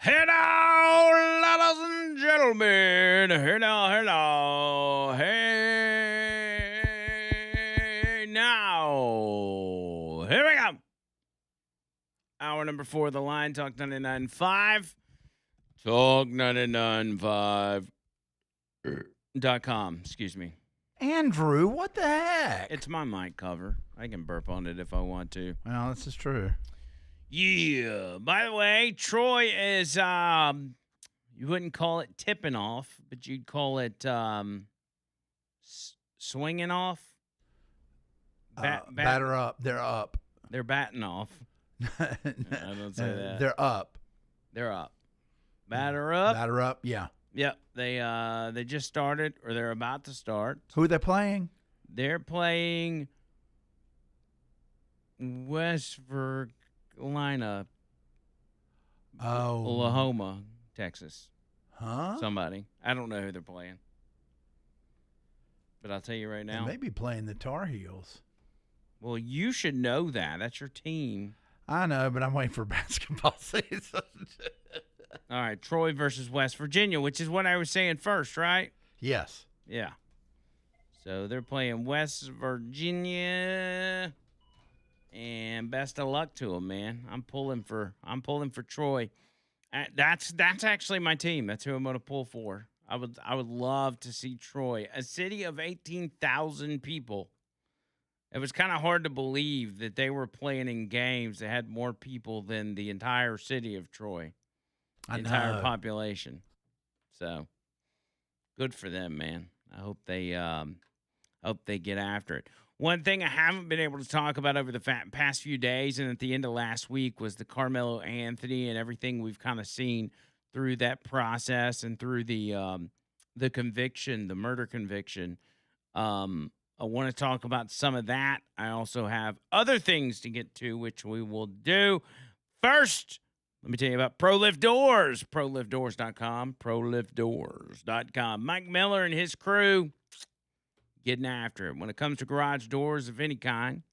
Hello, ladies and gentlemen. Hello. Hey, now. Here we go. Hour number 4 of the line, Talk 99.5. Talk995.com. Excuse me. Andrew, what the heck? It's my mic cover. I can burp on it if I want to. Well, this is true. Yeah. By the way, Troy is you wouldn't call it tipping off, but you'd call it swinging off. Batter up. They're up. They're batting off. I don't say that. They're up. They're up. Batter up. Batter up. Yeah. Yep. They just started, or they're about to start. Who are they playing? They're playing West Virginia, Oklahoma, Texas. Huh? Somebody. I don't know who they're playing. But I'll tell you right now. They may be playing the Tar Heels. Well, you should know that. That's your team. I know, but I'm waiting for basketball season. All right, Troy versus West Virginia, which is what I was saying first, right? Yes. Yeah. So they're playing West Virginia, and best of luck to them, man. I'm pulling for Troy. That's actually my team. That's who I'm going to pull for. I would love to see Troy, a city of 18,000 people. It was kind of hard to believe that they were playing in games that had more people than the entire city of Troy, the entire population. So good for them, man. I hope they get after it. One thing I haven't been able to talk about over the past few days and at the end of last week was the Carmelo Anthony and everything we've kind of seen through that process and through the conviction, the murder conviction. I want to talk about some of that. I also have other things to get to, which we will do. First, let me tell you about ProLift Doors, ProLiftDoors.com, ProLiftDoors.com. Mike Miller and his crew getting after it. When it comes to garage doors of any kind,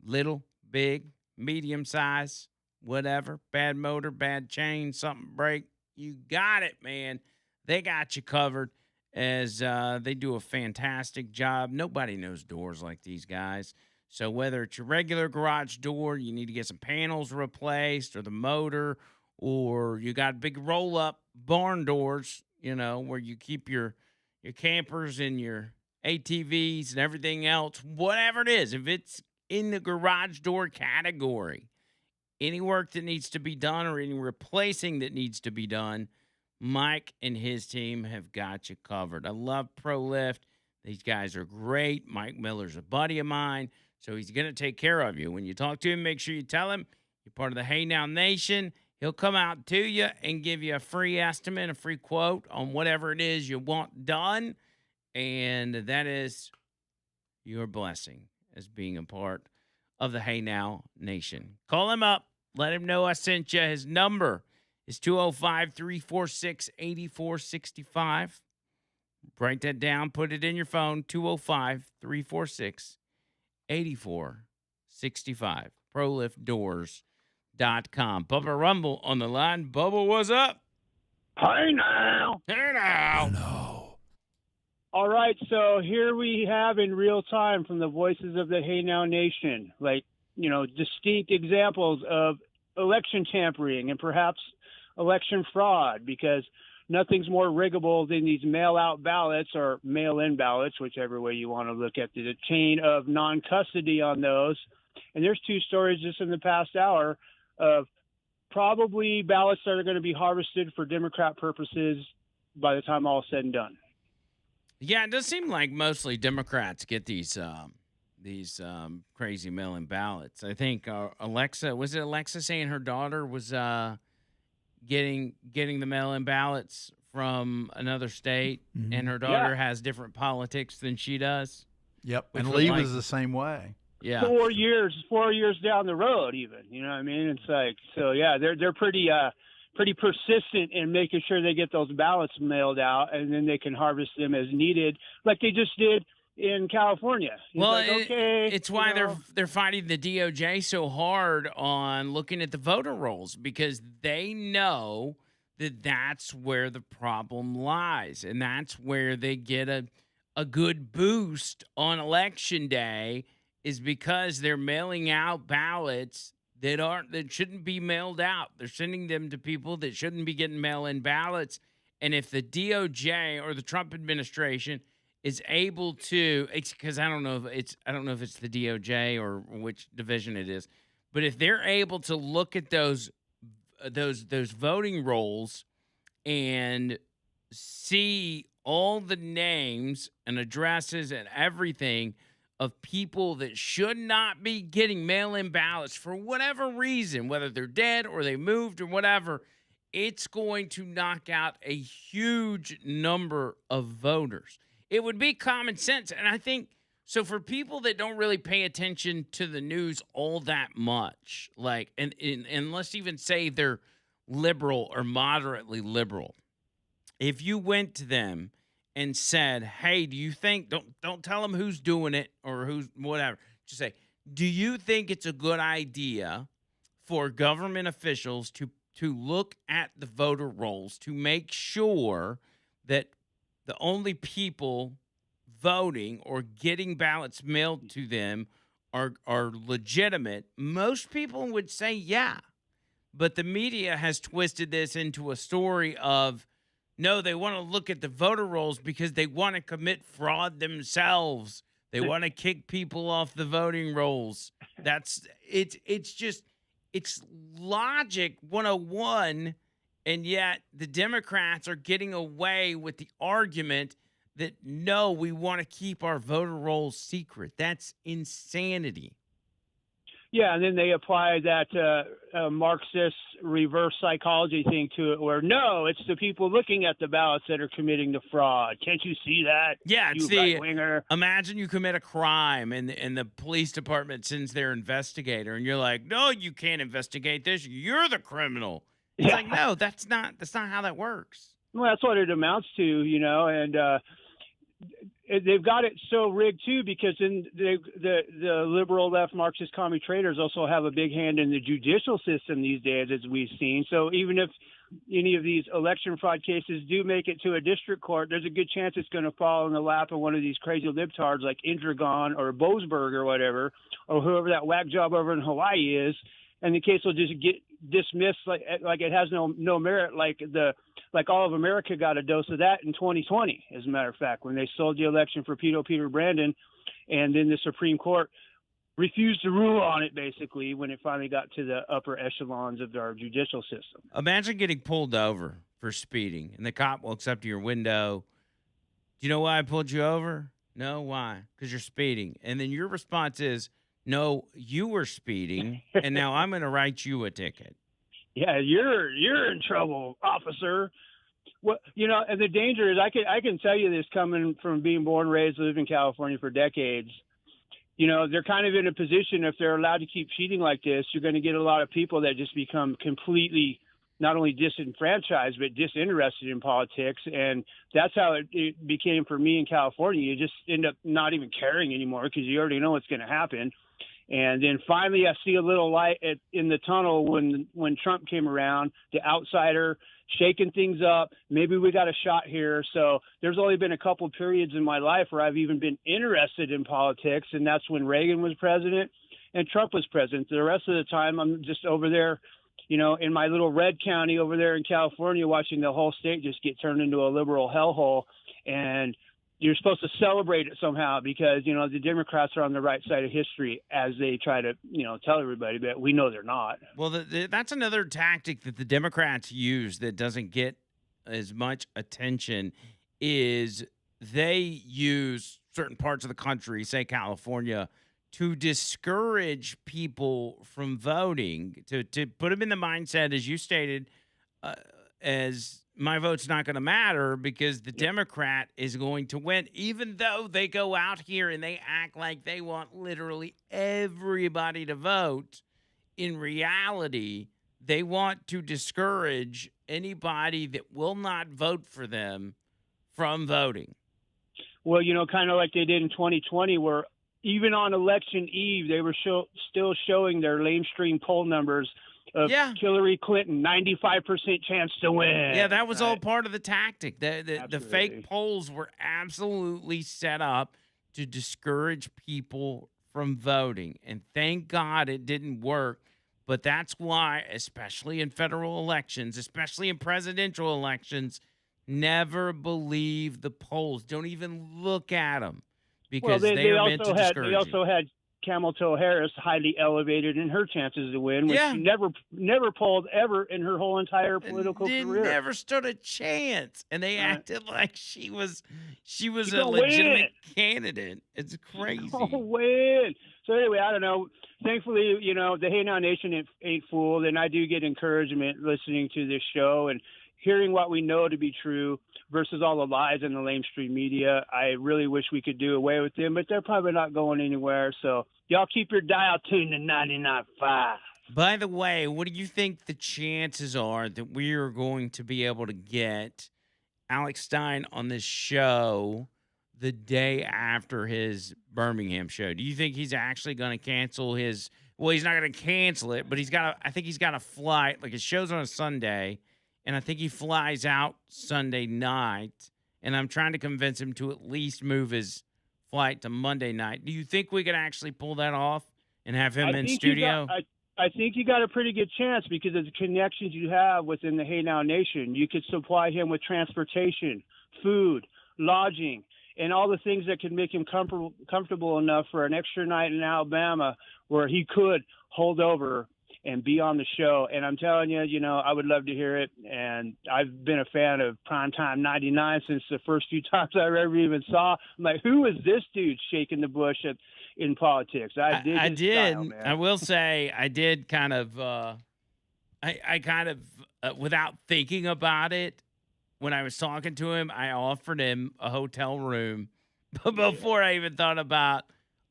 little, big, medium size, whatever, bad motor, bad chain, something break, you got it, man. They got you covered. As they do a fantastic job. Nobody knows doors like these guys. So whether it's your regular garage door, you need to get some panels replaced, or the motor, or you got big roll-up barn doors, where you keep your campers and your ATVs and everything else, whatever it is, if it's in the garage door category, any work that needs to be done or any replacing that needs to be done, Mike and his team have got you covered. I love ProLift. These guys are great. Mike Miller's a buddy of mine, so he's going to take care of you. When you talk to him, make sure you tell him you're part of the Hey Now Nation. He'll come out to you and give you a free estimate, a free quote on whatever it is you want done, and that is your blessing as being a part of the Hey Now Nation. Call him up. Let him know I sent you. His number is 205-346-8465. Write that down. Put it in your phone. 205-346-8465. ProLiftDoors.com. Bubba Rumble on the line. Bubba, what's up? Hey now. Hey now. No. All right, so here we have in real time from the voices of the Hey Now Nation, distinct examples of election tampering and perhaps election fraud, because nothing's more riggable than these mail-out ballots or mail-in ballots, whichever way you want to look at the chain of non-custody on those. And there's two stories just in the past hour of probably ballots that are going to be harvested for Democrat purposes by the time all is said and done. Yeah, it does seem like mostly Democrats get these crazy mail-in ballots. I think Alexa saying her daughter was getting the mail-in ballots from another state, and her daughter has different politics than she does. Yep, and Lee was the same way. Yeah, 4 years down the road, even. You know what I mean? It's like, so yeah, they're pretty persistent in making sure they get those ballots mailed out, and then they can harvest them as needed, like they just did in California. He's Well, like, okay, it's why they're fighting the DOJ so hard on looking at the voter rolls, because they know that that's where the problem lies, and that's where they get a good boost on election day, is because they're mailing out ballots that shouldn't be mailed out. They're sending them to people that shouldn't be getting mail-in ballots. And if the DOJ or the Trump administration is able to, because I don't know if it's the DOJ or which division it is, but if they're able to look at those voting rolls and see all the names and addresses and everything of people that should not be getting mail-in ballots for whatever reason, whether they're dead or they moved or whatever, it's going to knock out a huge number of voters. It would be common sense. And I think, so for people that don't really pay attention to the news all that much, like, and let's even say they're liberal or moderately liberal, if you went to them and said, hey, do you think, don't tell them who's doing it or who's whatever, just say, do you think it's a good idea for government officials to look at the voter rolls to make sure that the only people voting or getting ballots mailed to them are legitimate? Most people would say yeah. But the media has twisted this into a story of, no, they want to look at the voter rolls because they want to commit fraud themselves. They want to kick people off the voting rolls. It's logic 101, and yet the Democrats are getting away with the argument that, no, we want to keep our voter rolls secret. That's insanity. Yeah, and then they apply that Marxist reverse psychology thing to it, where no, it's the people looking at the ballots that are committing the fraud. Can't you see that? Yeah, it's you right-winger. Imagine you commit a crime and the police department sends their investigator, and you're like, no, you can't investigate this. You're the criminal. It's like, no, that's not how that works. Well, that's what it amounts to, and they've got it so rigged too, because the liberal left Marxist commie traders also have a big hand in the judicial system these days, as we've seen. So even if any of these election fraud cases do make it to a district court, there's a good chance it's going to fall in the lap of one of these crazy libtards like Indragon or Boasberg or whatever, or whoever that whack job over in Hawaii is, and the case will just get dismissed like it has no merit, like all of America got a dose of that in 2020, as a matter of fact, when they sold the election for Peter Brandon, and then the Supreme Court refused to rule on it, basically, when it finally got to the upper echelons of our judicial system. Imagine getting pulled over for speeding, and the cop walks up to your window. Do you know why I pulled you over? No, why? Because you're speeding. And then your response is, no, you were speeding, and now I'm going to write you a ticket. Yeah, you're in trouble, officer. Well, and the danger is, I can tell you this, coming from being born, raised, lived in California for decades. They're kind of in a position, if they're allowed to keep cheating like this, you're going to get a lot of people that just become completely not only disenfranchised but disinterested in politics, and that's how it became for me in California. You just end up not even caring anymore because you already know what's going to happen. And then finally, I see a little light in the tunnel when Trump came around, the outsider shaking things up. Maybe we got a shot here. So there's only been a couple of periods in my life where I've even been interested in politics, and that's when Reagan was president and Trump was president. The rest of the time, I'm just over there, in my little red county over there in California, watching the whole state just get turned into a liberal hellhole. And you're supposed to celebrate it somehow because, the Democrats are on the right side of history, as they try to, tell everybody, but we know they're not. Well, that's another tactic that the Democrats use that doesn't get as much attention, is they use certain parts of the country, say California, to discourage people from voting, to put them in the mindset, as you stated, as my vote's not going to matter because the Democrat is going to win, even though they go out here and they act like they want literally everybody to vote. In reality, they want to discourage anybody that will not vote for them from voting. well, kind of like they did in 2020, where even on election eve, they were still showing their lamestream poll numbers of Hillary Clinton, 95% chance to win. Yeah, that was all part of the tactic. The fake polls were absolutely set up to discourage people from voting. And thank God it didn't work. But that's why, especially in federal elections, especially in presidential elections, never believe the polls. Don't even look at them, because they are meant to discourage you. They also had Camel Toe Harris highly elevated in her chances to win, which she never polled ever in her whole entire political career. Never stood a chance, and they acted like she was a legitimate candidate. It's crazy. Win. So anyway, I don't know. Thankfully, the Hey Now Nation ain't fooled, and I do get encouragement listening to this show and hearing what we know to be true versus all the lies in the lamestream media. I really wish we could do away with them, but they're probably not going anywhere. So y'all keep your dial tuned to 99.5. By the way, what do you think the chances are that we are going to be able to get Alex Stein on this show the day after his Birmingham show? Do you think he's actually going to cancel his? Well, he's not going to cancel it, but I think he's got a flight. Like, his show's on a Sunday, and I think he flies out Sunday night. And I'm trying to convince him to at least move his flight to Monday night. Do you think we could actually pull that off and have him in studio? I think you got a pretty good chance because of the connections you have within the Hey Now Nation. You could supply him with transportation, food, lodging, and all the things that could make him comfortable enough for an extra night in Alabama where he could hold over and be on the show. And I'm telling you, I would love to hear it. And I've been a fan of Primetime 99 since the first few times I ever even saw. I'm like, who is this dude shaking the bush in politics? I did. Style, I will say I did kind of, I kind of, without thinking about it, when I was talking to him, I offered him a hotel room. But before I even thought about,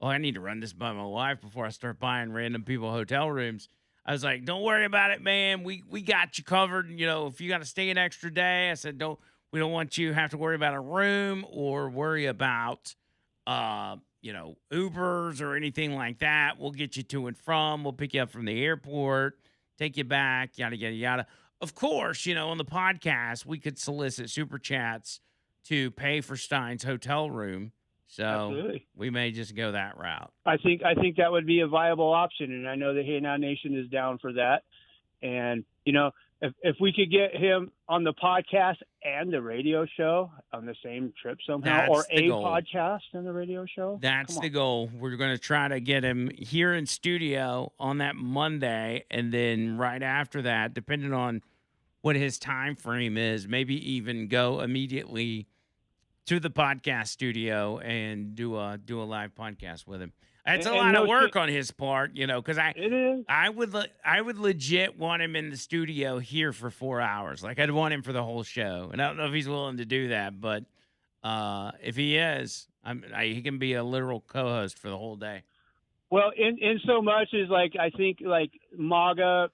I need to run this by my wife before I start buying random people hotel rooms, I was like, don't worry about it, man. We got you covered. If you got to stay an extra day, I said, we don't want you to have to worry about a room or worry about, Ubers or anything like that. We'll get you to and from. We'll pick you up from the airport, take you back, yada, yada, yada. Of course, on the podcast, we could solicit super chats to pay for Stein's hotel room. So absolutely. We may just go that route. I think that would be a viable option, and I know the Hey Now Nation is down for that. And if we could get him on the podcast and the radio show on the same trip somehow, or a podcast and the radio show, that's the goal. We're going to try to get him here in studio on that Monday, and then right after that, depending on what his time frame is, maybe even go immediately to the podcast studio and do a live podcast with him. It's a lot of work on his part, because I would legit want him in the studio here for 4 hours. Like, I'd want him for the whole show, and I don't know if he's willing to do that, but if he is, he can be a literal co-host for the whole day. Well, in so much as I think MAGA,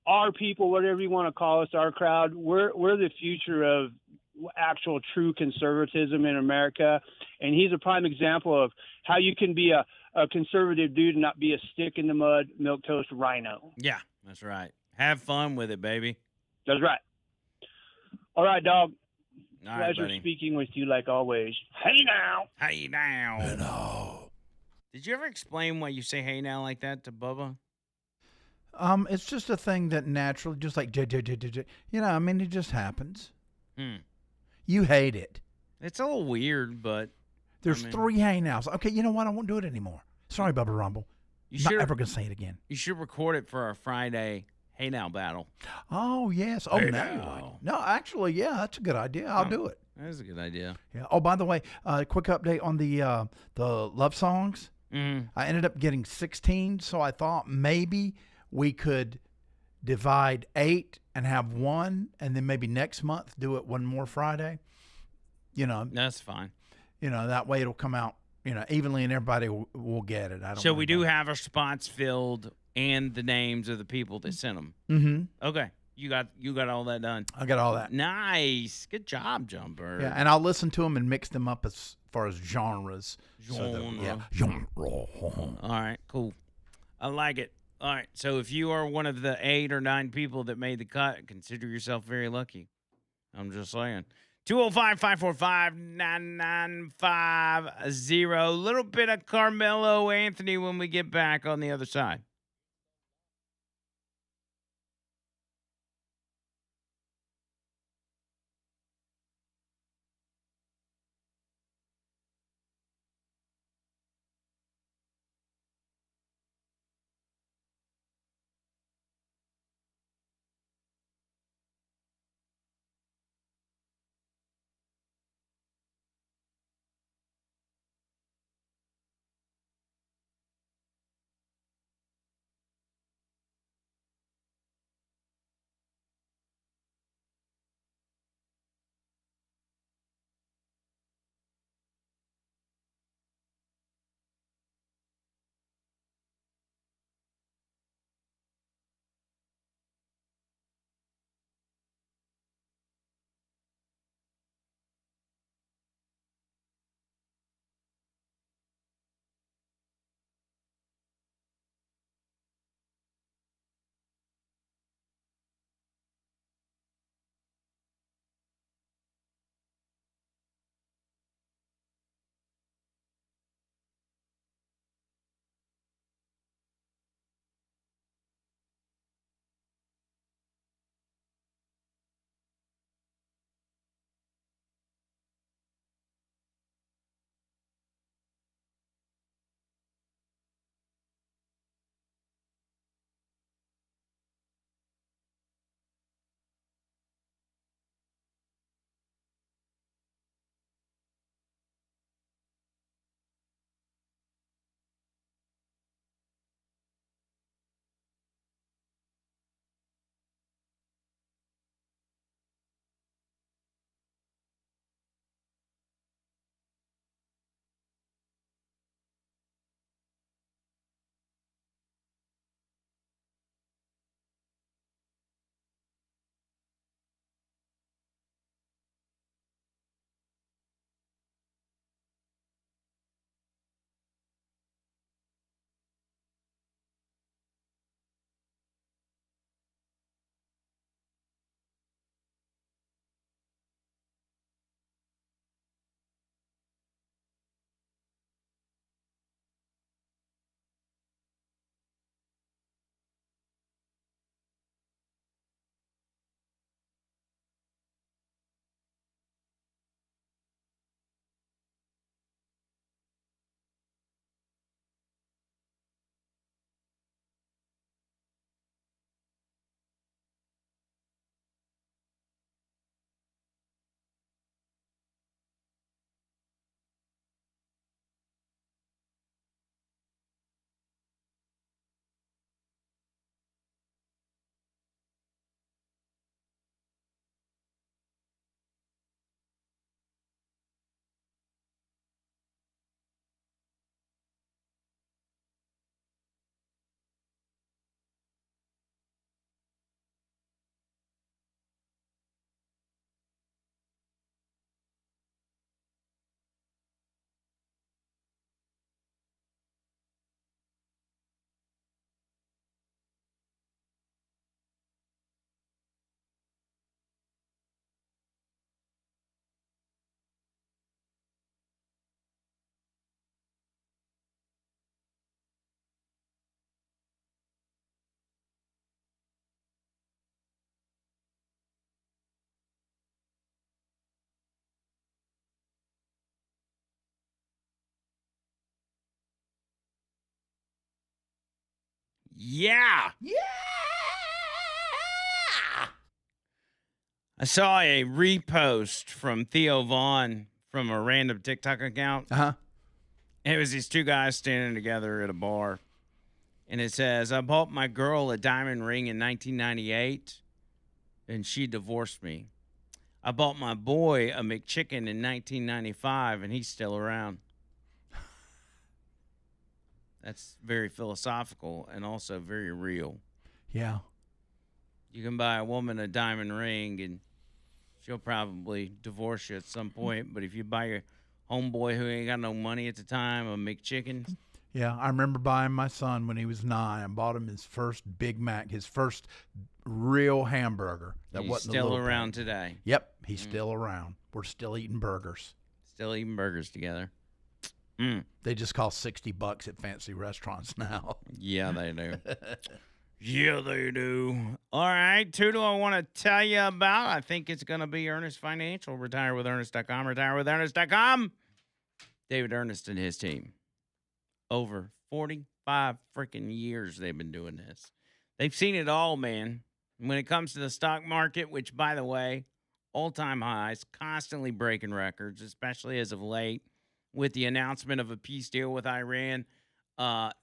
our people, whatever you want to call us, our crowd, we're the future of actual true conservatism in America, and he's a prime example of how you can be a conservative dude and not be a stick in the mud, milquetoast rhino. Yeah, that's right. Have fun with it, baby. That's right. All right, dog. All right, pleasure buddy. Speaking with you like always. Hey now. Hey now. Hey now. Did you ever explain why you say hey now like that to Bubba? It's just a thing that naturally, just like, it just happens. You hate it. It's a little weird, but there's 3 hey nows. Okay, you know what? I won't do it anymore. Sorry, Bubba Rumble. Not ever gonna say it again. You should record it for our Friday hey now battle. Oh yes. Oh, now. No, actually, yeah, that's a good idea. I'll do it. That is a good idea. Yeah. Oh, by the way, quick update on the love songs. Mm-hmm. I ended up getting 16, so I thought maybe we could divide 8 and have 1, and then maybe next month do it one more Friday. That's fine. That way it'll come out, evenly, and everybody will get it. I don't. So we do have our spots filled and the names of the people that sent them. Mm-hmm. Okay. You got all that done. I got all that. Nice. Good job, John Bird. Yeah, and I'll listen to them and mix them up as far as genres. Genre. Genre. All right, cool. I like it. All right, so if you are one of the 8 or 9 people that made the cut, consider yourself very lucky. I'm just saying. 205-545-9950. A little bit of Carmelo Anthony when we get back on the other side. Yeah. Yeah. I saw a repost from Theo Vaughn from a random TikTok account. Uh-huh. It was these 2 guys standing together at a bar. And it says, I bought my girl a diamond ring in 1998, and she divorced me. I bought my boy a McChicken in 1995, and he's still around. That's very philosophical and also very real. Yeah. You can buy a woman a diamond ring and she'll probably divorce you at some point. But if you buy your homeboy who ain't got no money at the time a McChicken, Yeah, I remember buying my son when he was 9. I bought him his first Big Mac, his first real hamburger. That he's wasn't the still little around pack. today. Yep, he's still around. We're still eating burgers. Still eating burgers together. They just cost $60 at fancy restaurants now. Yeah, they do. Yeah, they do. All right, who do I want to tell you about? I think it's going to be Ernest Financial. RetireWithErnest.com. RetireWithErnest.com. David Ernest and his team. Over 45 freaking years they've been doing this. They've seen it all, man. When it comes to the stock market, which, by the way, all-time highs, constantly breaking records, especially as of late with the announcement of a peace deal with Iran.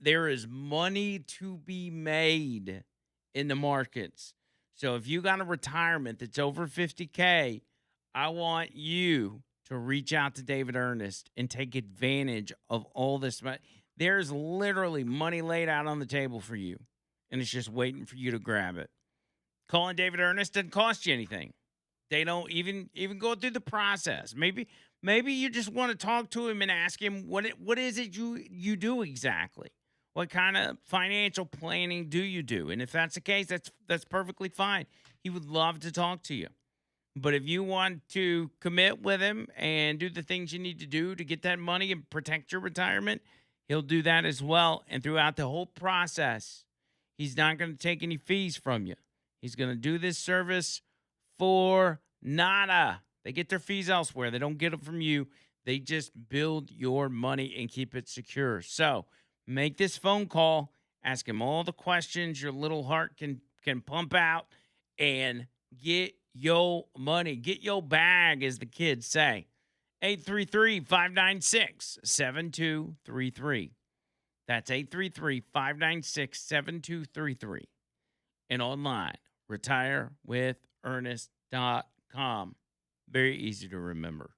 There is money to be made in the markets. So if you got a retirement that's over 50K, I want you to reach out to David Ernest and take advantage of all this money. There's literally money laid out on the table for you, and it's just waiting for you to grab it. Calling David Ernest doesn't cost you anything. They don't even go through the process. Maybe you just want to talk to him and ask him what is it you do exactly? What kind of financial planning do you do? And if that's the case, that's perfectly fine. He would love to talk to you. But if you want to commit with him and do the things you need to do to get that money and protect your retirement, he'll do that as well. And throughout the whole process, he's not going to take any fees from you. He's going to do this service for nada. They get their fees elsewhere. They don't get them from you. They just build your money and keep it secure. So make this phone call. Ask him all the questions your little heart can pump out and get your money. Get your bag, as the kids say. 833-596-7233. That's 833-596-7233. And online, retirewithernest.com. Very easy to remember.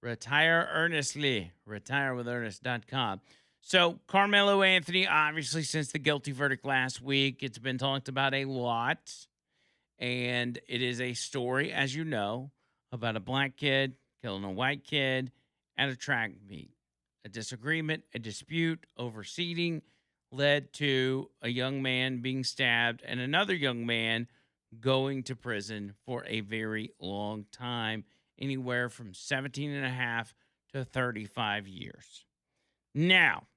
Retire earnestly. Retirewithernest.com. So, Carmelo Anthony, obviously, since the guilty verdict last week, it's been talked about a lot. And it is a story, as you know, about a black kid killing a white kid at a track meet. A disagreement, a dispute over seating led to a young man being stabbed and another young man going to prison for a very long time, anywhere from 17 and a half to 35 years. Now,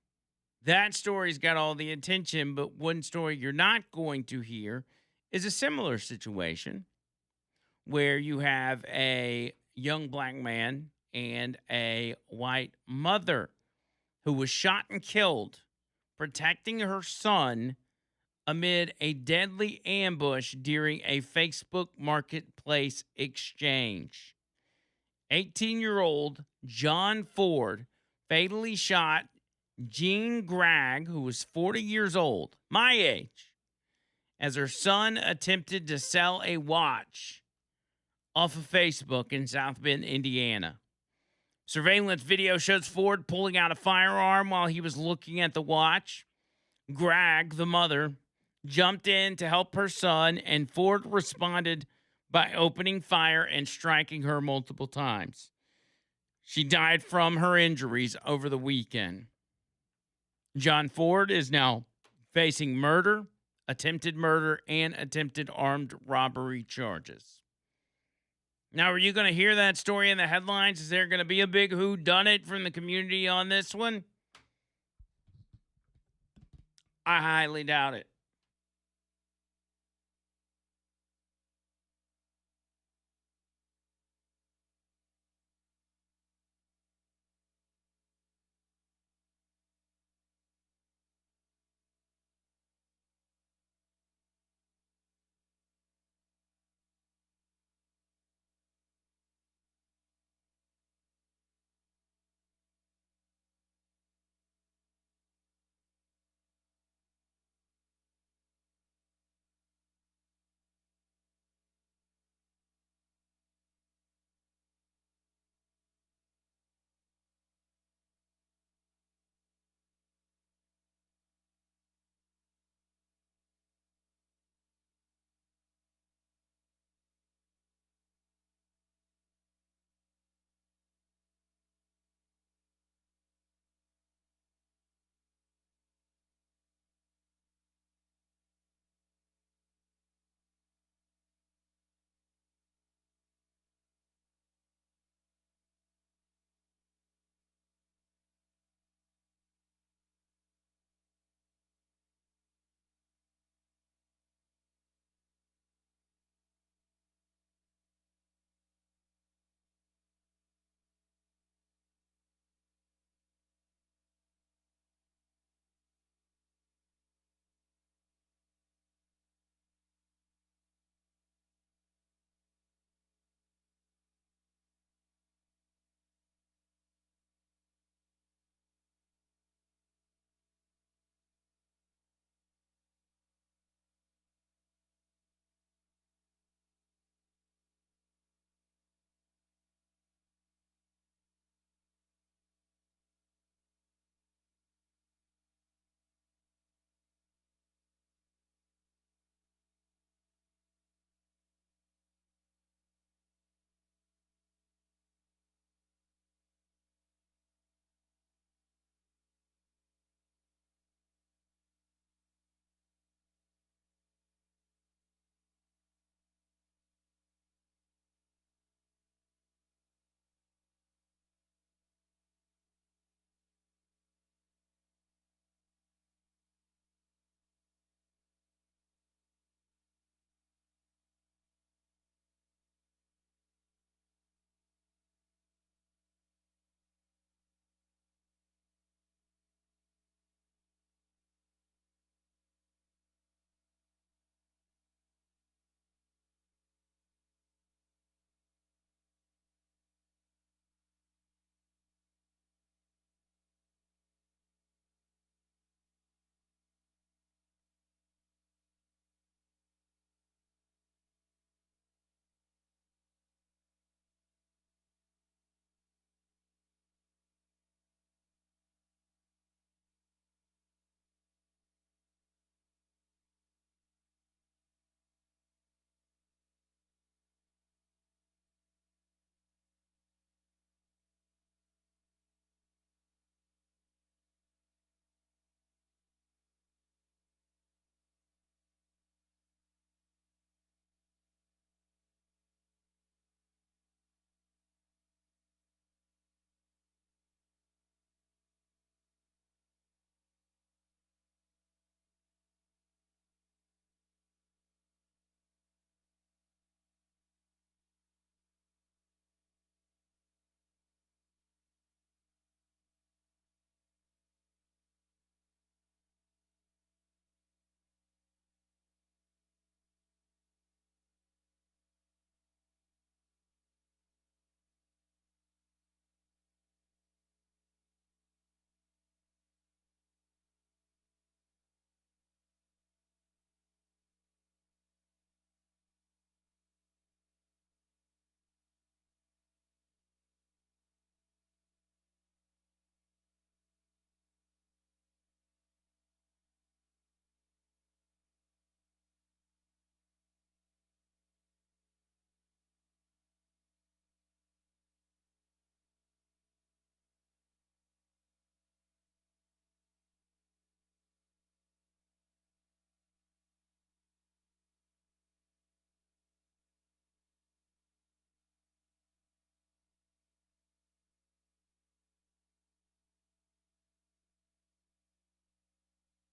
that story's got all the attention, but one story you're not going to hear is a similar situation where you have a young black man and a white mother who was shot and killed protecting her son amid a deadly ambush during a Facebook marketplace exchange. 18-year-old John Ford fatally shot Jean Gregg, who was 40 years old, my age, as her son attempted to sell a watch off of Facebook in South Bend, Indiana. Surveillance video shows Ford pulling out a firearm while he was looking at the watch. Gregg, the mother, jumped in to help her son, and Ford responded by opening fire and striking her multiple times. She died from her injuries over the weekend. John Ford is now facing murder, attempted murder, and attempted armed robbery charges. Now, are you going to hear that story in the headlines? Is there going to be a big whodunit from the community on this one? I highly doubt it.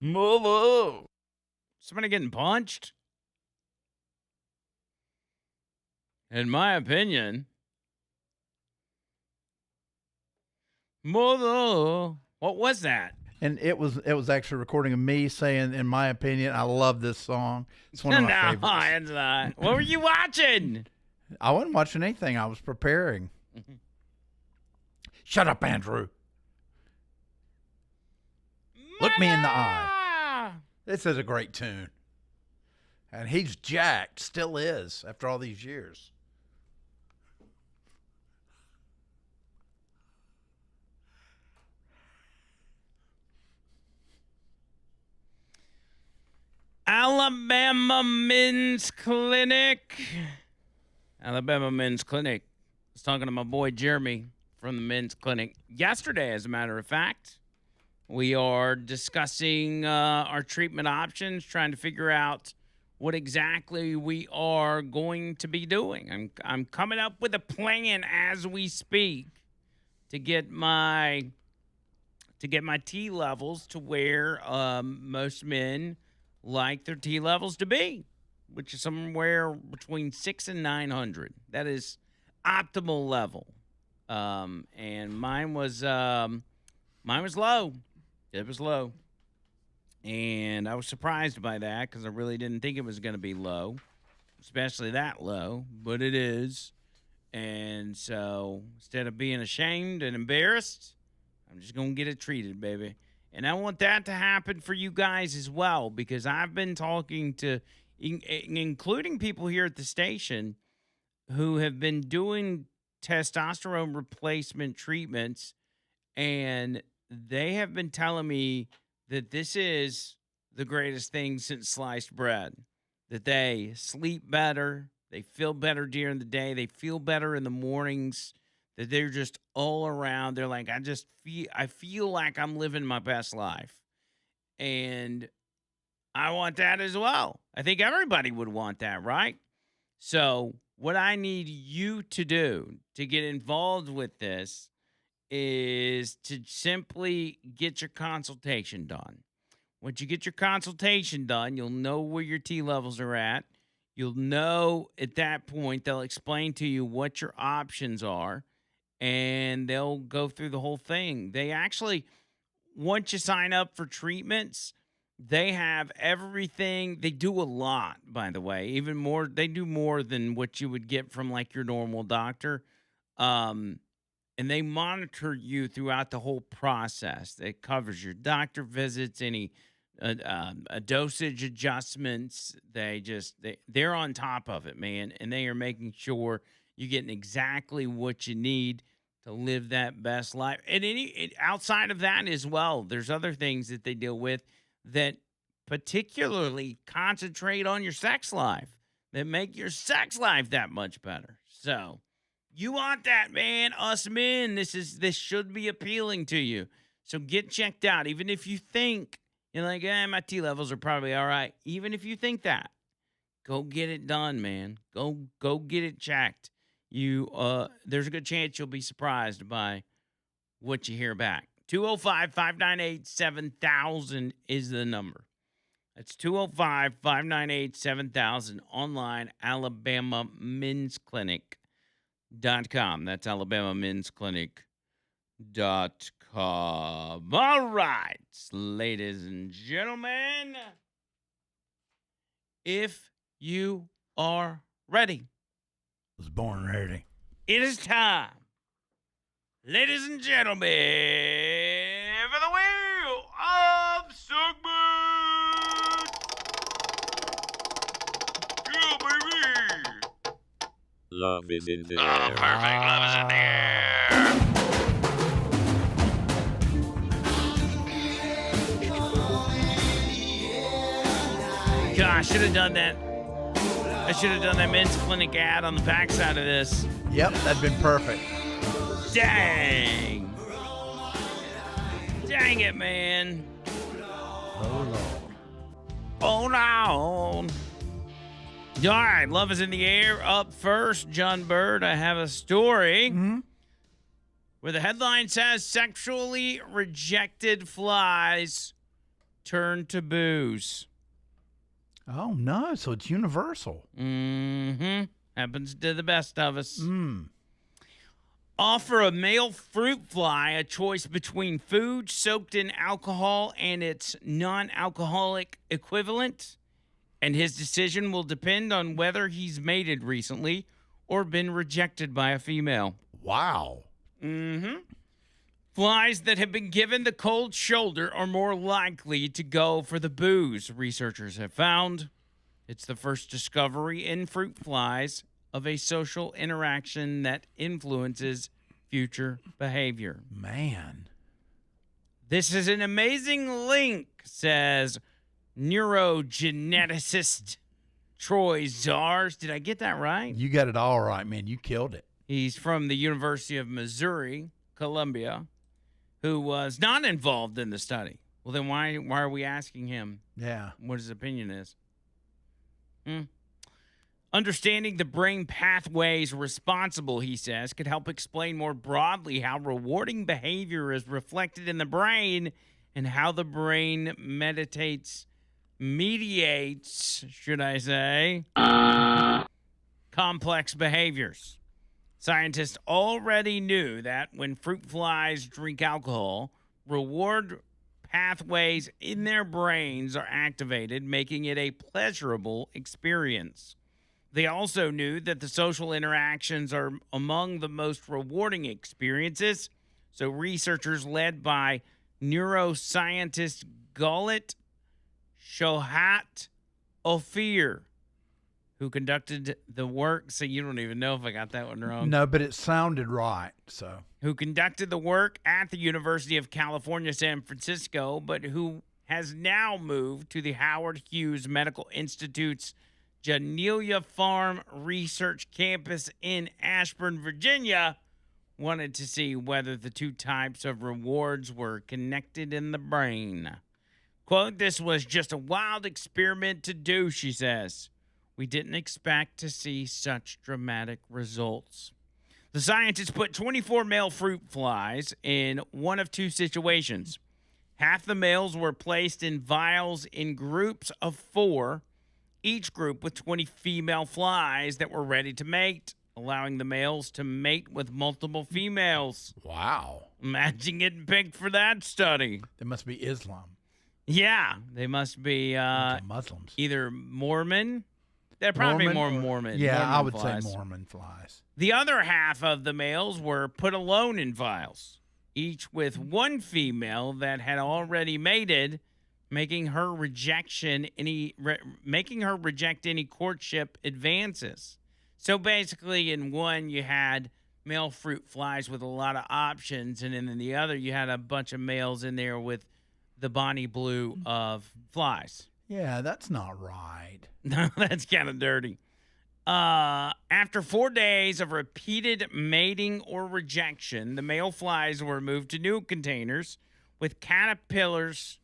Mother. Somebody getting punched? In my opinion. Mother. What was that? And it was actually a recording of me saying, in my opinion, I love this song. It's one of my No, favorites. it's not. What were you watching? I wasn't watching anything. I was preparing. Shut up, Andrew. Look me in the eye. This is a great tune. And he's jacked, still is, after all these years. Alabama Men's Clinic. Alabama Men's Clinic. I was talking to my boy Jeremy from the Men's Clinic yesterday, as a matter of fact. We are discussing our treatment options, trying to figure out what exactly we are going to be doing. I'm coming up with a plan as we speak to get my T levels to where most men like their T levels to be, which is somewhere between 600 and 900. That is optimal level. And mine was low. It was low. And I was surprised by that because I really didn't think it was going to be low, especially that low, but it is. And so instead of being ashamed and embarrassed, I'm just going to get it treated, baby. And I want that to happen for you guys as well, because I've been talking to, including people here at the station who have been doing testosterone replacement treatments, and they have been telling me that this is the greatest thing since sliced bread, that they sleep better, they feel better during the day, they feel better in the mornings, that they're just all around. They're like, I feel like I'm living my best life. And I want that as well. I think everybody would want that, right? So what I need you to do to get involved with this is to simply get your consultation done. Once you get your consultation done, you'll know where your T levels are at. You'll know at that point, they'll explain to you what your options are, and they'll go through the whole thing. They actually, once you sign up for treatments, they have everything. They do a lot, by the way, even more. They do more than what you would get from like your normal doctor. And they monitor you throughout the whole process. It covers your doctor visits, any dosage adjustments. They're on top of it, man, and they are making sure you're getting exactly what you need to live that best life. And outside of that as well, there's other things that they deal with that particularly concentrate on your sex life, that make your sex life that much better. So you want that, man. Us men, this should be appealing to you. So get checked out. Even if you think you're like, my T levels are probably all right. Even if you think that, go get it done, man. Go get it checked. There's a good chance you'll be surprised by what you hear back. 205-598-7000 is the number. That's 205-598-7000 online, AlabamaMen'sClinic.com. That's AlabamaMen'sClinic.com. All right, ladies and gentlemen, if you are ready, Was born ready. it is time, ladies and gentlemen, for the wheel of segment. Yeah, baby. Love is in the Oh, air. perfect. Love is in the air. God, I should have done that. I should have done that men's clinic ad on the backside of this. Yep, that'd been perfect. Dang. Dang it, man. Hold on. All right, love is in the air. Up first, John Bird, I have a story where the headline says sexually rejected flies turn to booze. Oh, no. So it's universal. Mm-hmm. Happens to the best of us. Mm. Offer a male fruit fly a choice between food soaked in alcohol and its non-alcoholic equivalent, and his decision will depend on whether he's mated recently or been rejected by a female. Wow. Mm-hmm. Flies that have been given the cold shoulder are more likely to go for the booze, researchers have found. It's the first discovery in fruit flies of a social interaction that influences future behavior. Man. This is an amazing link, says neurogeneticist Troy Zars. Did I get that right? You got it all right, man. You killed it. He's from the University of Missouri, Columbia, who was not involved in the study. Well, then why are we asking him Yeah. what his opinion is? Understanding the brain pathways responsible, he says, could help explain more broadly how rewarding behavior is reflected in the brain and how the brain mediates, should I say, complex behaviors. Scientists already knew that when fruit flies drink alcohol, reward pathways in their brains are activated, making it a pleasurable experience. They also knew that the social interactions are among the most rewarding experiences. So researchers led by neuroscientist Gullet Shohat Ophir, who conducted the work. So you don't even know if I got that one wrong. No, but it sounded right. So Who conducted the work at the University of California, San Francisco, but who has now moved to the Howard Hughes Medical Institute's Janelia Farm Research Campus in Ashburn, Virginia, wanted to see whether the two types of rewards were connected in the brain. Quote, "This was just a wild experiment to do," she says. "We didn't expect to see such dramatic results." The scientists put 24 male fruit flies in one of two situations. Half the males were placed in vials in groups of 4, each group with 20 female flies that were ready to mate, allowing the males to mate with multiple females. wow. Imagine getting picked for that study. They must be Islam. Yeah, they must be Muslims. either Mormon. They're probably more Mormon. Yeah, Mormon I would flies. say Mormon flies. The other half of the males were put alone in vials, each with one female that had already mated, making her reject any courtship advances. So basically, in one you had male fruit flies with a lot of options, and then in the other you had a bunch of males in there with the Bonnie Blue of flies. Yeah, that's not right. No, that's kind of dirty. After 4 days of repeated mating or rejection, the male flies were moved to new containers with capillaries.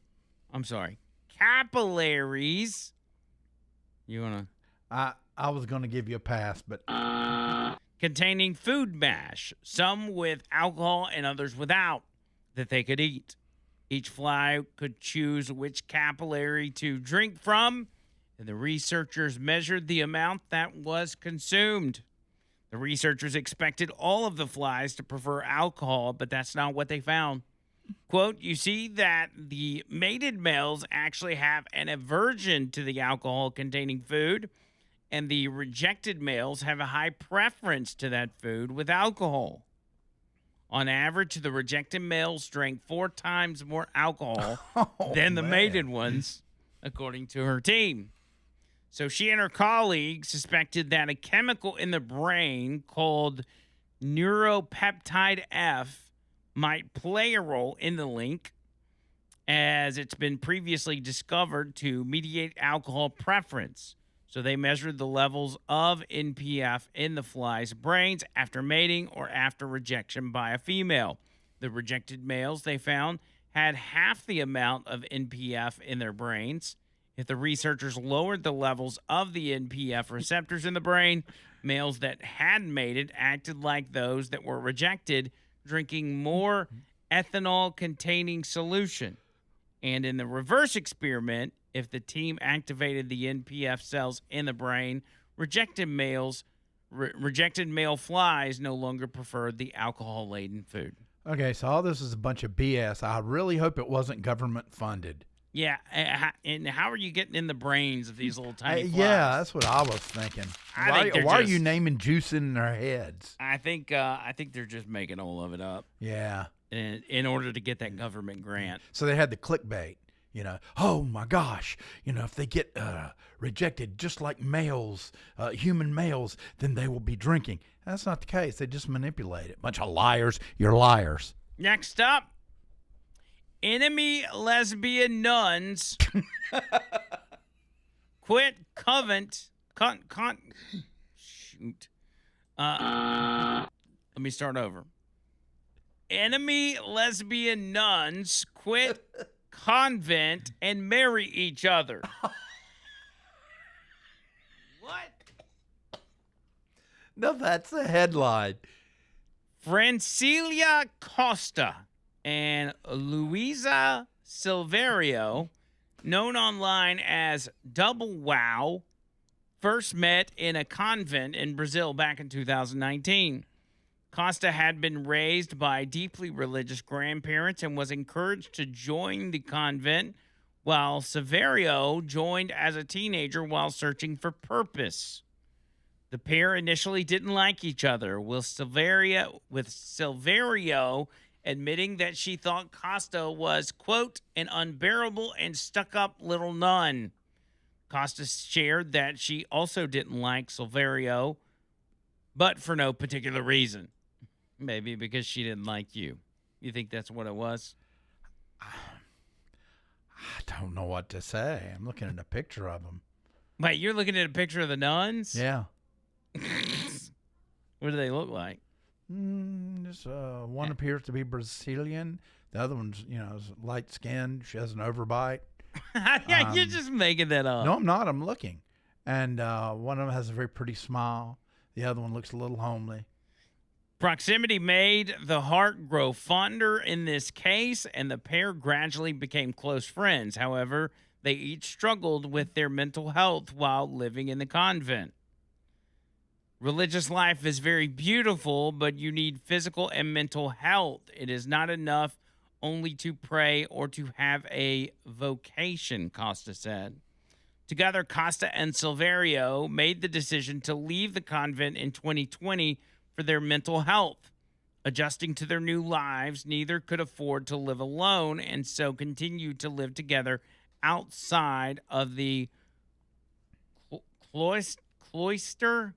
You want to? I was going to give you a pass, but Containing food mash, some with alcohol and others without, that they could eat. Each fly could choose which capillary to drink from, and the researchers measured the amount that was consumed. The researchers expected all of the flies to prefer alcohol, but that's not what they found. Quote, "You see that the mated males actually have an aversion to the alcohol-containing food, and the rejected males have a high preference to that food with alcohol. On average, the rejected males drank 4 times more alcohol than the mated ones, according to her team." So she and her colleagues suspected that a chemical in the brain called neuropeptide F might play a role in the link, as it's been previously discovered to mediate alcohol preference. So they measured the levels of NPF in the flies' brains after mating or after rejection by a female. The rejected males, they found, had half the amount of NPF in their brains. If the researchers lowered the levels of the NPF receptors in the brain, males that had mated acted like those that were rejected, drinking more ethanol-containing solution. And in the reverse experiment, if the team activated the NPF cells in the brain, rejected male flies no longer preferred the alcohol-laden food. Okay, so all this is a bunch of BS. I really hope it wasn't government funded. Yeah, and how are you getting in the brains of these little tiny flies? Yeah, that's what I was thinking. Why are you naming juice in their heads? I think they're just making all of it up. Yeah. In order to get that government grant. So they had the clickbait, oh my gosh, if they get rejected just like males, human males, then they will be drinking. That's not the case. They just manipulate it. Bunch of liars. You're liars. Next up, enemy lesbian nuns quit convent. Shoot. Let me start over. Enemy lesbian nuns quit convent and marry each other. What? No, that's the headline. Francilia Costa and Luisa Silverio, known online as Double Wow, first met in a convent in Brazil back in 2019. Costa had been raised by deeply religious grandparents and was encouraged to join the convent, while Silverio joined as a teenager while searching for purpose. The pair initially didn't like each other, with Silverio admitting that she thought Costa was, quote, an unbearable and stuck-up little nun. Costa shared that she also didn't like Silverio, but for no particular reason. Maybe because she didn't like you. You think that's what it was? I don't know what to say. I'm looking at a picture of them. Wait, you're looking at a picture of the nuns? Yeah. What do they look like? One appears to be Brazilian. The other one's, is light skinned. She has an overbite. Yeah, you're just making that up. No, I'm not. I'm looking. And one of them has a very pretty smile. The other one looks a little homely. Proximity made the heart grow fonder in this case, and the pair gradually became close friends. However, they each struggled with their mental health while living in the convent. Religious life is very beautiful, but you need physical and mental health. It is not enough only to pray or to have a vocation, Costa said. Together, Costa and Silverio made the decision to leave the convent in 2020 for their mental health. Adjusting to their new lives, neither could afford to live alone and so continued to live together outside of the cloister?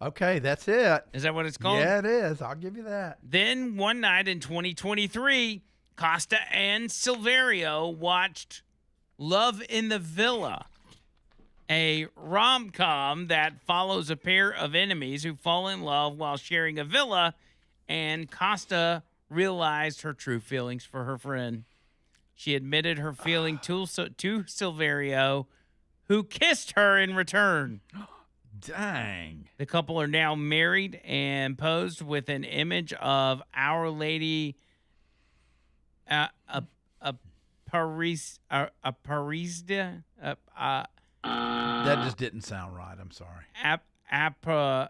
Okay, that's it. Is that what it's called? Yeah, it is. I'll give you that. Then one night in 2023, Costa and Silverio watched Love in the Villa, a rom-com that follows a pair of enemies who fall in love while sharing a villa, and Costa realized her true feelings for her friend. She admitted her feeling to Silverio, who kissed her in return. Dang. The couple are now married and posed with an image of Our Lady Aparecida. That just didn't sound right. I'm sorry. Aparecida.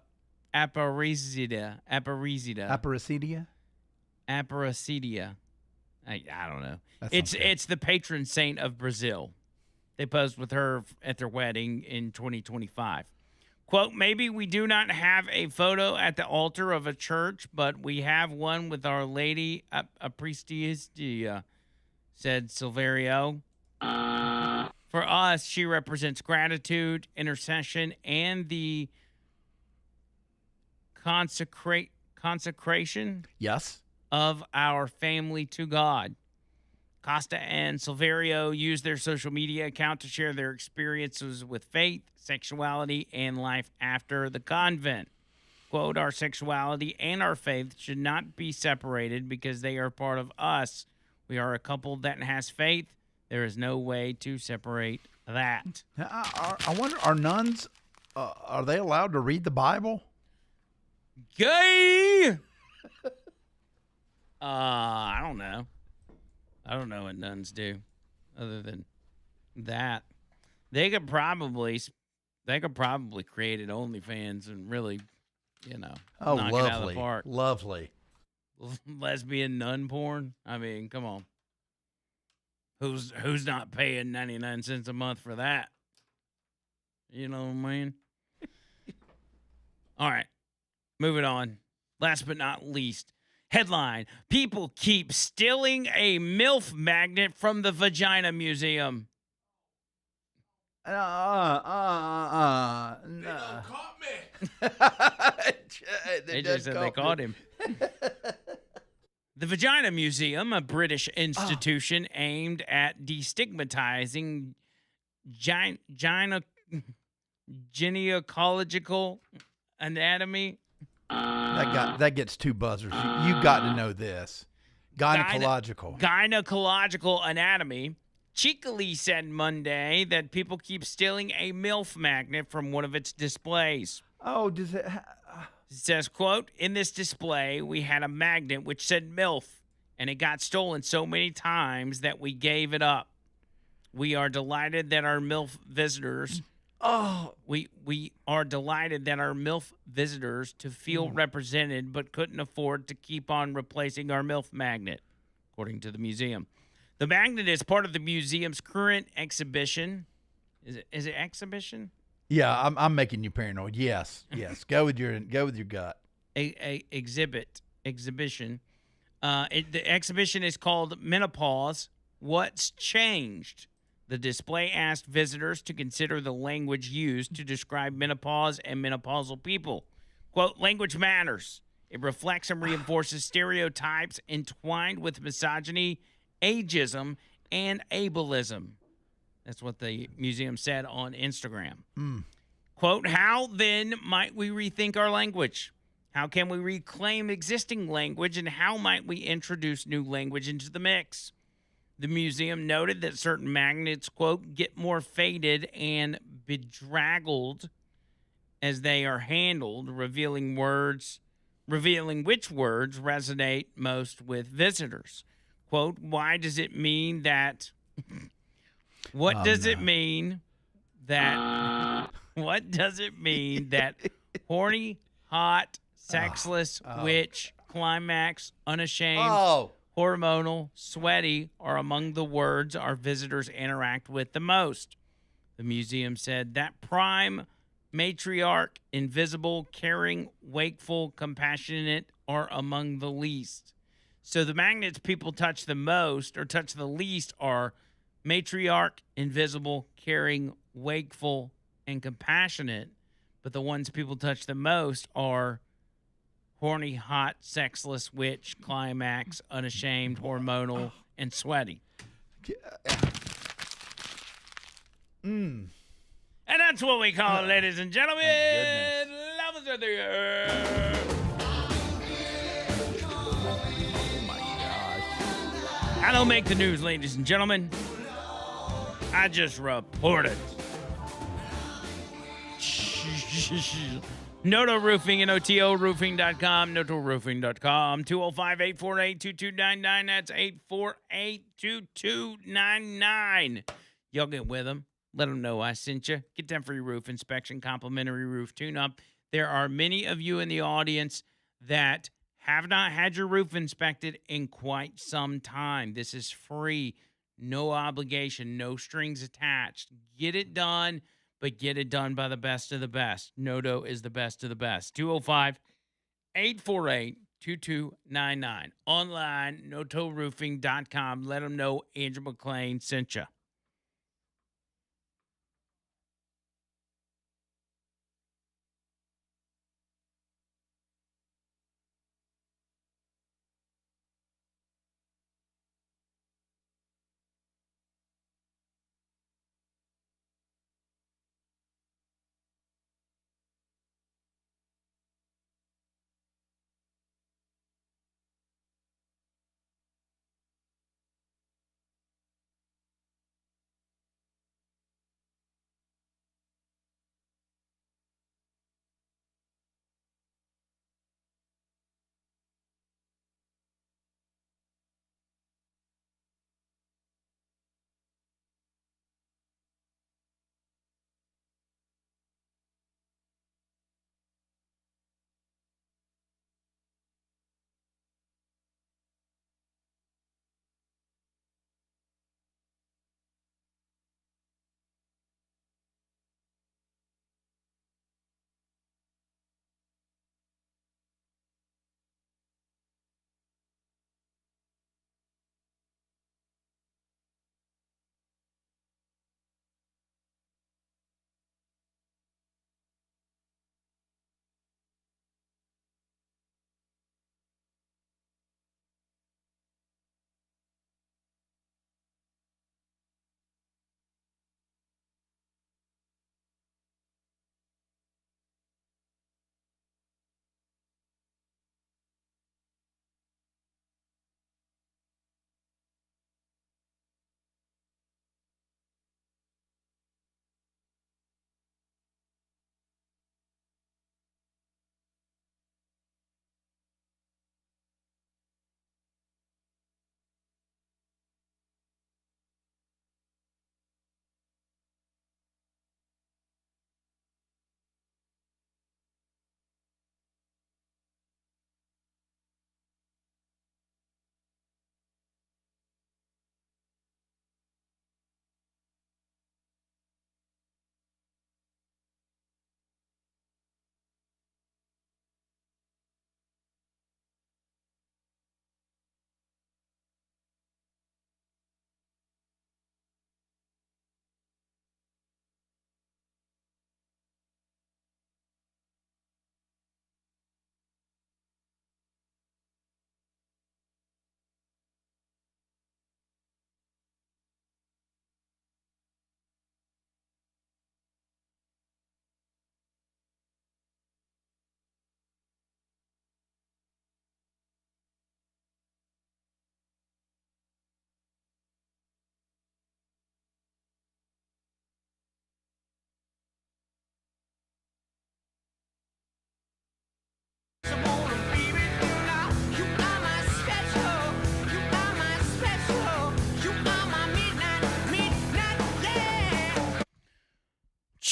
Aparecida? I don't know. That's It's the patron saint of Brazil. They posed with her at their wedding in 2025. Quote, maybe we do not have a photo at the altar of a church, but we have one with Our Lady Aparecida, said Silverio. For us, she represents gratitude, intercession, and the consecration Yes. of our family to God. Costa and Silverio use their social media account to share their experiences with faith, sexuality, and life after the convent. Quote, our sexuality and our faith should not be separated because they are part of us. We are a couple that has faith. There is no way to separate that. I wonder, are nuns, are they allowed to read the Bible? Gay! I don't know. I don't know what nuns do other than that. They could probably create an OnlyFans and really, Oh, knock it out of the lovely, park. lovely. Lesbian nun porn. I mean, come on. Who's not paying 99 cents a month for that? You know what I mean? All right. Moving on. Last but not least, headline: People keep stealing a MILF magnet from the Vagina Museum. They They done caught me. They just said they caught him. The Vagina Museum, a British institution aimed at destigmatizing gynecological anatomy. That gets two buzzers. You got to know this. Gynecological. Gynecological anatomy. Cheekily said Monday that people keep stealing a MILF magnet from one of its displays. Oh, does it? It says, quote, in this display, we had a magnet which said MILF, and it got stolen so many times that we gave it up. We are delighted that our MILF visitors... We are delighted that our MILF visitors to feel represented but couldn't afford to keep on replacing our MILF magnet, according to the museum. The magnet is part of the museum's current exhibition. Is it exhibition? Yeah, I'm making you paranoid. Yes. Go with your gut. A exhibition. The exhibition is called Menopause. What's changed? The display asked visitors to consider the language used to describe menopause and menopausal people. Quote, language matters. It reflects and reinforces stereotypes entwined with misogyny, ageism, and ableism. That's what the museum said on Instagram. Quote, how then might we rethink our language? How can we reclaim existing language, and how might we introduce new language into the mix? The museum noted that certain magnets, quote, get more faded and bedraggled as they are handled, revealing which words resonate most with visitors. Quote, why does it mean that... What does it mean that horny, hot, sexless, witch, climax, unashamed, hormonal, sweaty are among the words our visitors interact with the most? The museum said that prime, matriarch, invisible, caring, wakeful, compassionate are among the least. So the magnets people touch the most or touch the least are matriarch, invisible, caring, wakeful, and compassionate. But the ones people touch the most are horny, hot, sexless, witch, climax, unashamed, hormonal, and sweaty. And that's what we call it, ladies and gentlemen. Lovers of the earth. Oh my gosh. I don't make the news, ladies and gentlemen. I just report it. Noto Roofing, NOTOroofing.com, NOTOroofing.com, 205-848-2299. That's 848-2299. Y'all get with them. Let them know I sent you. Get them free roof inspection, complimentary roof tune-up. There are many of you in the audience that have not had your roof inspected in quite some time. This is free, no obligation, no strings attached. Get it done, but get it done by the best of the best. Noto is the best of the best. 205-848-2299. Online, notoroofing.com. Let them know Andrew Mclain sent you.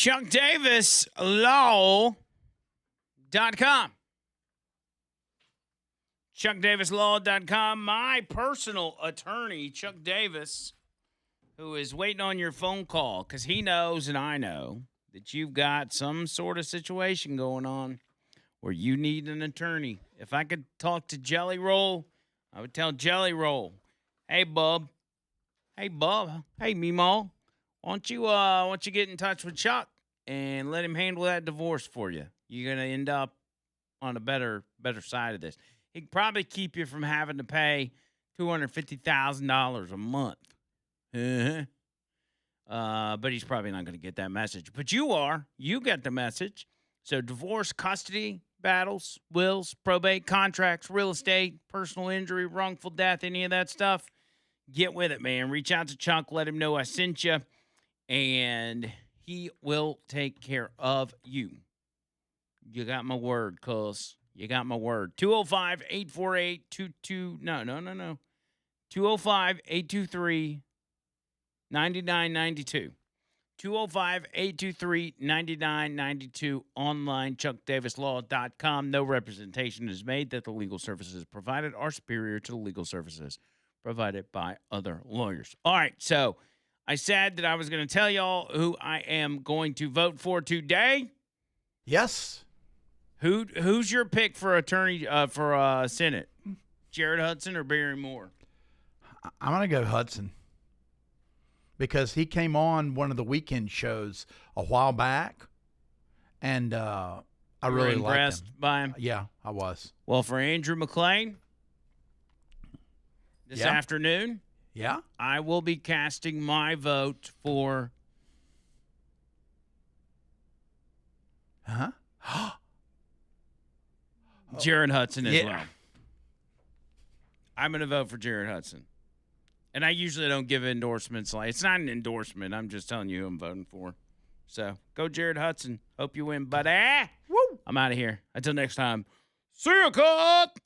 ChuckDavisLaw.com. ChuckDavisLaw.com. My personal attorney, Chuck Davis, who is waiting on your phone call because he knows and I know that you've got some sort of situation going on where you need an attorney. If I could talk to Jelly Roll, I would tell Jelly Roll, hey, bub. Hey, bub. Hey, Meemaw. Why don't you get in touch with Chuck and let him handle that divorce for you? You're going to end up on a better side of this. He can probably keep you from having to pay $250,000 a month. But he's probably not going to get that message. But you are. You get the message. So divorce, custody, battles, wills, probate, contracts, real estate, personal injury, wrongful death, any of that stuff, get with it, man. Reach out to Chuck. Let him know I sent you. And he will take care of you. You got my word, cuz. You got my word. 205-848-22. No. 205-823-9992. 205-823-9992. Online, ChuckDavisLaw.com. No representation is made that the legal services provided are superior to the legal services provided by other lawyers. All right, so I said that I was going to tell y'all who I am going to vote for today. Yes. Who's your pick for attorney for Senate? Jared Hudson or Barry Moore? I'm going to go Hudson because he came on one of the weekend shows a while back, and I really impressed liked him. by him. Yeah, I was. Well, for Andrew Mclain this afternoon, I will be casting my vote for. Jared Hudson as well. I'm going to vote for Jared Hudson. And I usually don't give endorsements. It's not an endorsement. I'm just telling you who I'm voting for. So, go Jared Hudson. Hope you win, buddy. Woo! I'm out of here. Until next time. See you, cut!